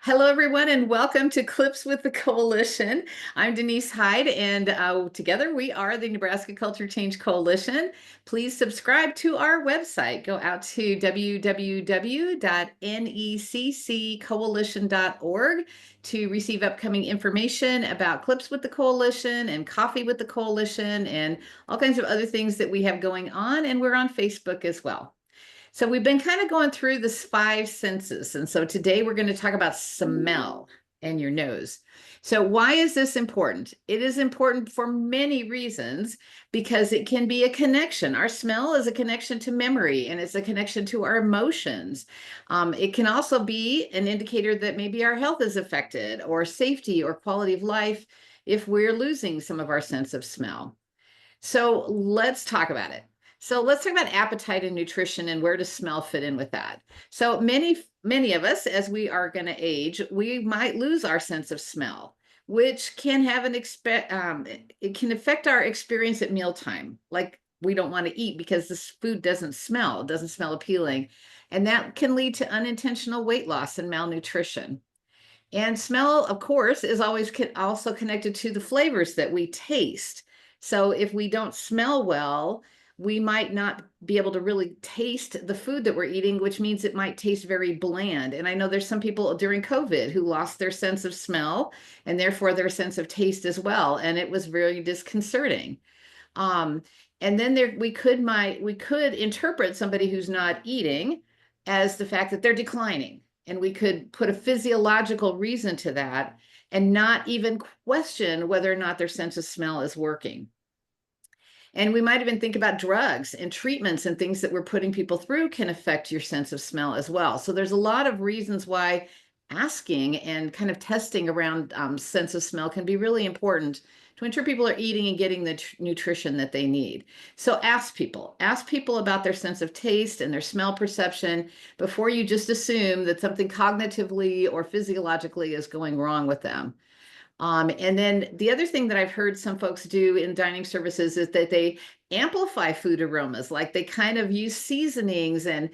Hello, everyone, and welcome to Clips with the Coalition. I'm Denise Hyde, and together we are the Nebraska Culture Change Coalition. Please subscribe to our website. Go out to www.necccoalition.org to receive upcoming information about Clips with the Coalition and Coffee with the Coalition and all kinds of other things that we have going on. And we're on Facebook as well. So we've been kind of going through the five senses. And so today we're going to talk about smell and your nose. So why is this important? It is important for many reasons because it can be a connection. Our smell is a connection to memory and it's a connection to our emotions. It can also be an indicator that maybe our health is affected or safety or quality of life if we're losing some of our sense of smell. So let's talk about it. So let's talk about appetite and nutrition and where does smell fit in with that. So many of us, as we are going to age, we might lose our sense of smell, which can have it can affect our experience at mealtime. Like we don't want to eat because this food doesn't smell appealing. And that can lead to unintentional weight loss and malnutrition. And smell, of course, is always also connected to the flavors that we taste. So if we don't smell well, we might not be able to really taste the food that we're eating, which means it might taste very bland. And I know there's some people during COVID who lost their sense of smell and therefore their sense of taste as well. And it was very disconcerting. Um, and then we could interpret somebody who's not eating as the fact that they're declining. And we could put a physiological reason to that and not even question whether or not their sense of smell is working. And we might even think about drugs and treatments and things that we're putting people through can affect your sense of smell as well. So there's a lot of reasons why asking and kind of testing around sense of smell can be really important to ensure people are eating and getting the nutrition that they need. So ask people about their sense of taste and their smell perception before you just assume that something cognitively or physiologically is going wrong with them. And then the other thing that I've heard some folks do in dining services is that they amplify food aromas, like they kind of use seasonings and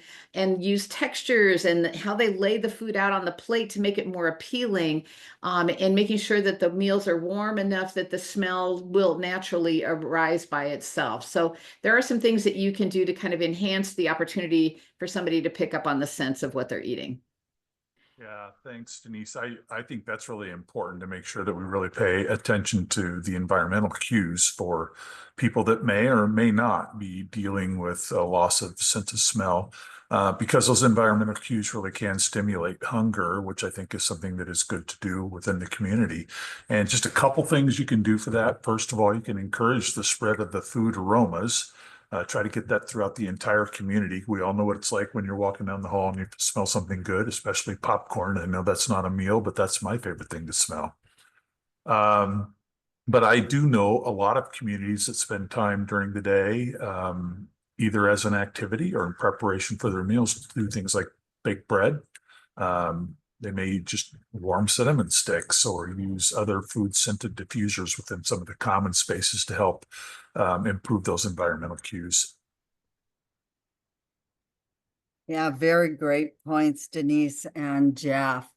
use textures and how they lay the food out on the plate to make it more appealing, and making sure that the meals are warm enough that the smell will naturally arise by itself. So there are some things that you can do to kind of enhance the opportunity for somebody to pick up on the sense of what they're eating. Yeah, thanks, Denise. I think that's really important to make sure that we really pay attention to the environmental cues for people that may or may not be dealing with a loss of sense of smell, because those environmental cues really can stimulate hunger, which I think is something that is good to do within the community. And just a couple things you can do for that. First of all, you can encourage the spread of the food aromas. Try to get that throughout the entire community. We all know what it's like when you're walking down the hall and you smell something good, especially popcorn. I know that's not a meal, but that's my favorite thing to smell. Um, but I do know a lot of communities that spend time during the day, either as an activity or in preparation for their meals, to do things like bake bread. They may just warm cinnamon sticks or use other food scented diffusers within some of the common spaces to help improve those environmental cues. Yeah, very great points, Denise and Jeff.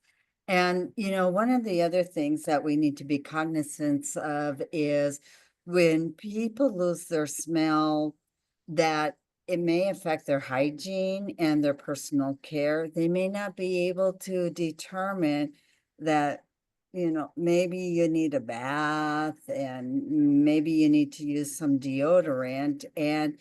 And, one of the other things that we need to be cognizant of is when people lose their smell, that it may affect their hygiene and their personal care. They may not be able to determine that, maybe you need a bath and maybe you need to use some deodorant. And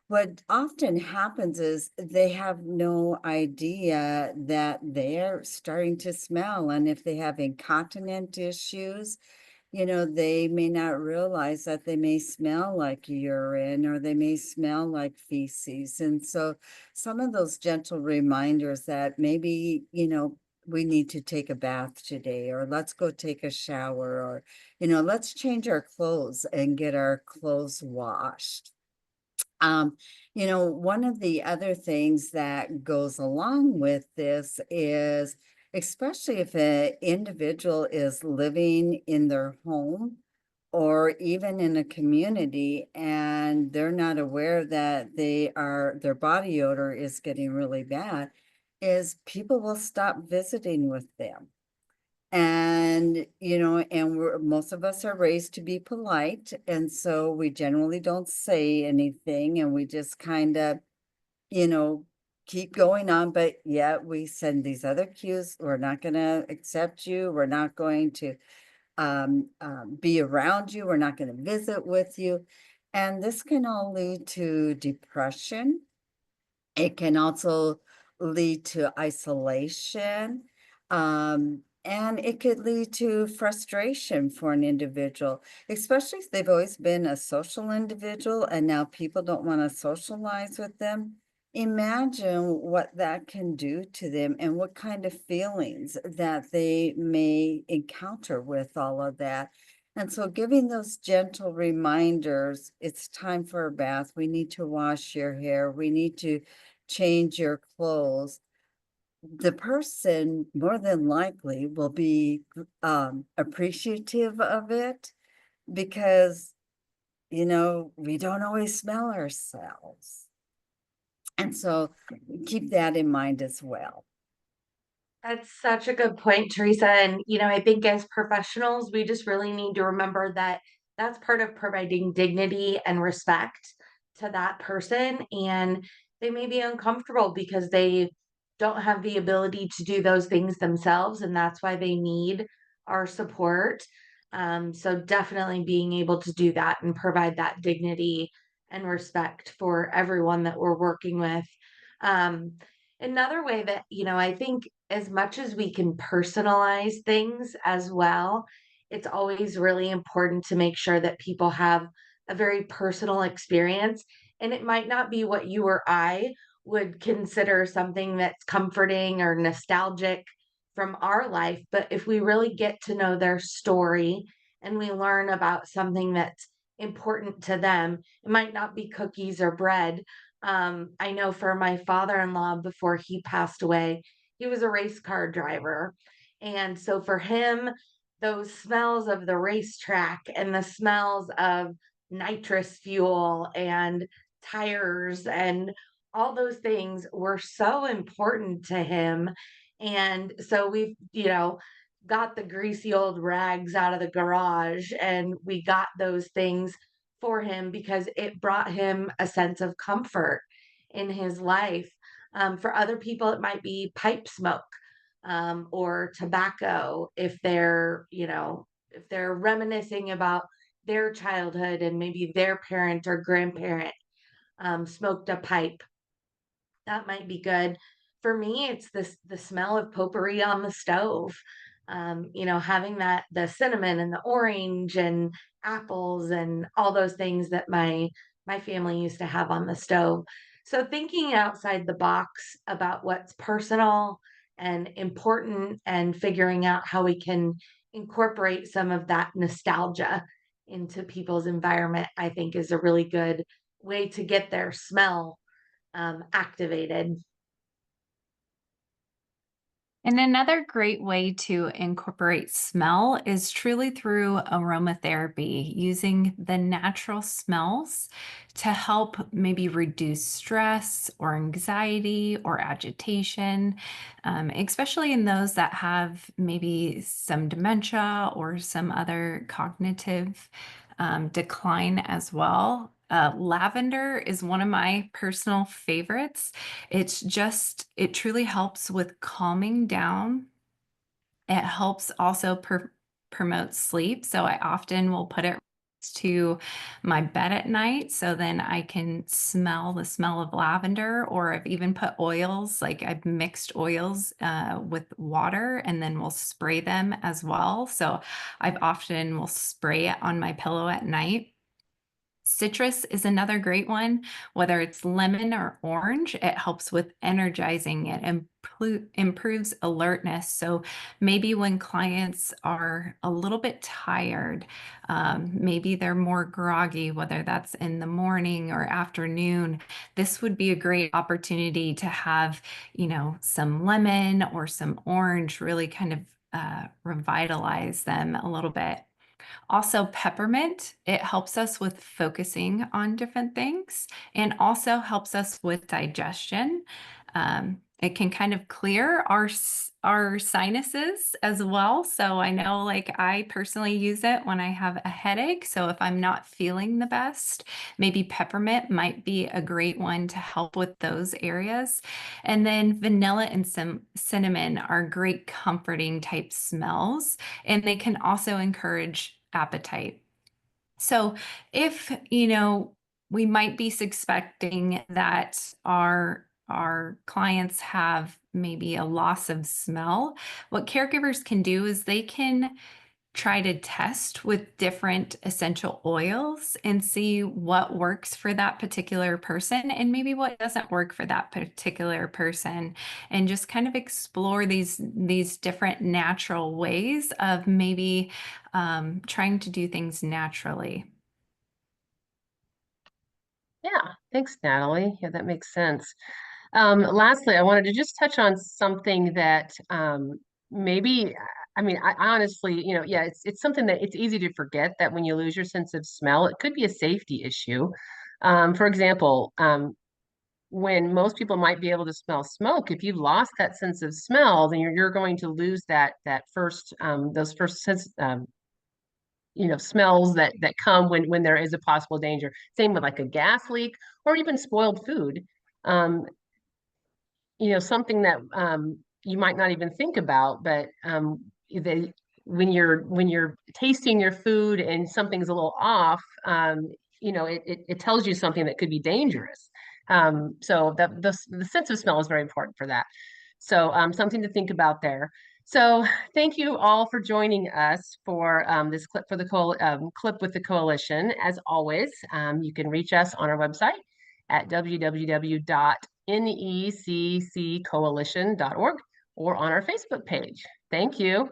what often happens is they have no idea that they're starting to smell. And if they have incontinent issues, they may not realize that they may smell like urine or they may smell like feces. And so some of those gentle reminders that maybe, we need to take a bath today, or let's go take a shower, or, let's change our clothes and get our clothes washed. Um, one of the other things that goes along with this is, especially if an individual is living in their home or even in a community and they're not aware that their body odor is getting really bad, is people will stop visiting with them. And, you know, and most of us are raised to be polite. And so we generally don't say anything and we just kind of, you know, keep going on. But yet we send these other cues. We're not going to accept you. We're not going to be around you. We're not going to visit with you. And this can all lead to depression. It can also lead to isolation. And it could lead to frustration for an individual, especially if they've always been a social individual and now people don't want to socialize with them. Imagine what that can do to them and what kind of feelings that they may encounter with all of that. And so giving those gentle reminders, it's time for a bath. We need to wash your hair. We need to change your clothes. The person more than likely will be appreciative of it because, you know, we don't always smell ourselves. And so keep that in mind as well. That's such a good point, Teresa. And, I think as professionals, we just really need to remember that that's part of providing dignity and respect to that person. And they may be uncomfortable because they don't have the ability to do those things themselves. And that's why they need our support. So definitely being able to do that and provide that dignity and respect for everyone that we're working with. Um, Another way that, I think as much as we can personalize things as well, it's always really important to make sure that people have a very personal experience. And it might not be what you or I would consider something that's comforting or nostalgic from our life. But if we really get to know their story and we learn about something that's important to them, it might not be cookies or bread. I know for my father-in-law, before he passed away, he was a race car driver. And so for him, those smells of the racetrack and the smells of nitrous fuel and tires and all those things were so important to him. And so we've, got the greasy old rags out of the garage and we got those things for him because it brought him a sense of comfort in his life. For other people, it might be pipe smoke or tobacco if they're reminiscing about their childhood and maybe their parent or grandparent smoked a pipe. That might be good. For me, it's the smell of potpourri on the stove. Having that the cinnamon and the orange and apples and all those things that my family used to have on the stove. So thinking outside the box about what's personal and important and figuring out how we can incorporate some of that nostalgia into people's environment, I think is a really good way to get their smell activated. And another great way to incorporate smell is truly through aromatherapy, using the natural smells to help maybe reduce stress or anxiety or agitation, especially in those that have maybe some dementia or some other cognitive decline as well. Lavender is one of my personal favorites. It truly helps with calming down. It helps also promote sleep. So I often will put it to my bed at night so then I can smell the smell of lavender, or I've even put oils, like I've mixed oils with water and then we'll spray them as well. So I've often will spray it on my pillow at night. Citrus is another great one, whether it's lemon or orange, it helps with energizing it and improves alertness. So maybe when clients are a little bit tired, maybe they're more groggy, whether that's in the morning or afternoon, this would be a great opportunity to have, some lemon or some orange really kind of revitalize them a little bit. Also, peppermint, it helps us with focusing on different things and also helps us with digestion. It can kind of clear our sinuses as well. So I know, like, I personally use it when I have a headache. So if I'm not feeling the best, maybe peppermint might be a great one to help with those areas. And then vanilla and cinnamon are great comforting type smells, and they can also encourage appetite. So if, we might be suspecting that our clients have maybe a loss of smell, what caregivers can do is they can try to test with different essential oils and see what works for that particular person and maybe what doesn't work for that particular person, and just kind of explore these different natural ways of maybe trying to do things naturally. Yeah, thanks, Natalie. Yeah, that makes sense. Lastly, I wanted to just touch on something that maybe, I mean, I honestly, yeah, it's something that it's easy to forget that when you lose your sense of smell, it could be a safety issue. For example, when most people might be able to smell smoke, if you've lost that sense of smell, then you're going to lose that first those first sense smells that come when there is a possible danger. Same with like a gas leak or even spoiled food. Um, something that you might not even think about, but they when you're tasting your food and something's a little off, it tells you something that could be dangerous. So the sense of smell is very important for that. So something to think about there. So thank you all for joining us for this clip for the clip with the coalition. As always, you can reach us on our website at www.necccoalition.org or on our Facebook page. Thank you.